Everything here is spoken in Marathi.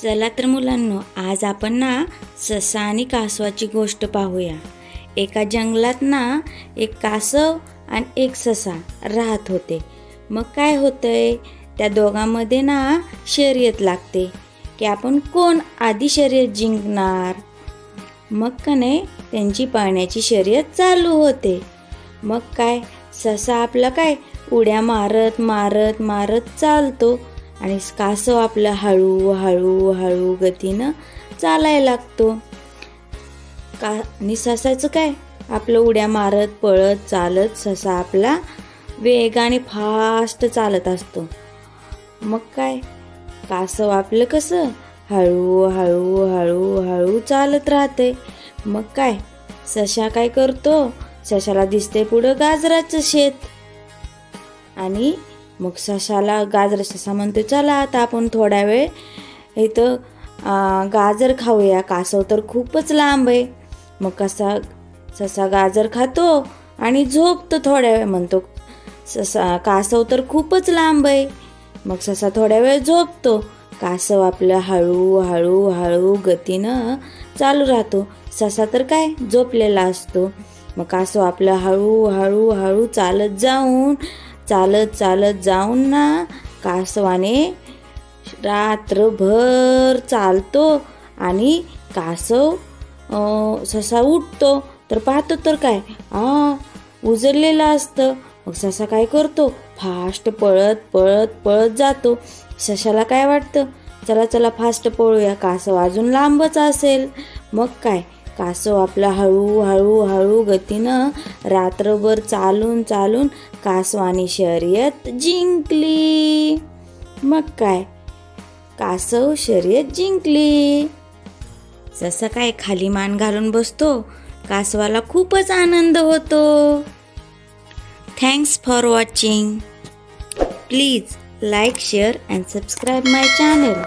चला तर मुलांनो, आज आपण ससा आणि कासवाची गोष्ट पाहूया। एका जंगलात एक कासव आणि एक ससा राहत होते। मग काय होतंय, त्या दोघांमध्ये शर्यत लागते की आपण कोण आधी शर्यत जिंकणार। मग त्यांची पळण्याची शर्यत चालू होते। मग ससा आपला उड्या मारत मारत मारत चालतो आणि कासव आपला हळू हळू हळू गतीनं चालायला लागतो। आणि ससाचं आपलं उड्या मारत पळत चालत ससा आपला वेगाने फास्ट चालत असतो। मग कासव आपलं कसं हळू हळू हळू हळू चालत राहते। मग ससा करतो, सशाला दिसते पुढं गाजराचं शेत आणि मग ससा म्हणतो, चला आता आपण थोडा वेळ इथं गाजर खाऊया, कासव तर खूपच लांब आहे। मग ससा गाजर खातो आणि झोपतो थोड्या वेळ। म्हणतो कासव तर खूपच लांब आहे। मग ससा थोड्या वेळ झोपतो, कासव आपलं हळू हळू हळू गतीनं चालू राहतो। ससा तर झोपलेला असतो। मग कासव आपलं हळू हळू हळू चालत जाऊन कासवाने रात्रभर चालतो आणि ससा उठतो तर पाहतो तर उजळलेलं असतं। मग ससा करतो, फास्ट पळत पळत पळत जातो। सशाला वाटतं, चला चला फास्ट पळूया, कासव अजून लांबच असेल। मग कासव आपला हळू हळू हळू गतीनं रात्रभर चालून कासवाने शर्यत जिंकली। मग कासव शर्यत जिंकली। ससा खाली मान घालून बसतो, कासवाला खूपच आनंद होतो। Thanks for watching. Please like, share and subscribe my channel.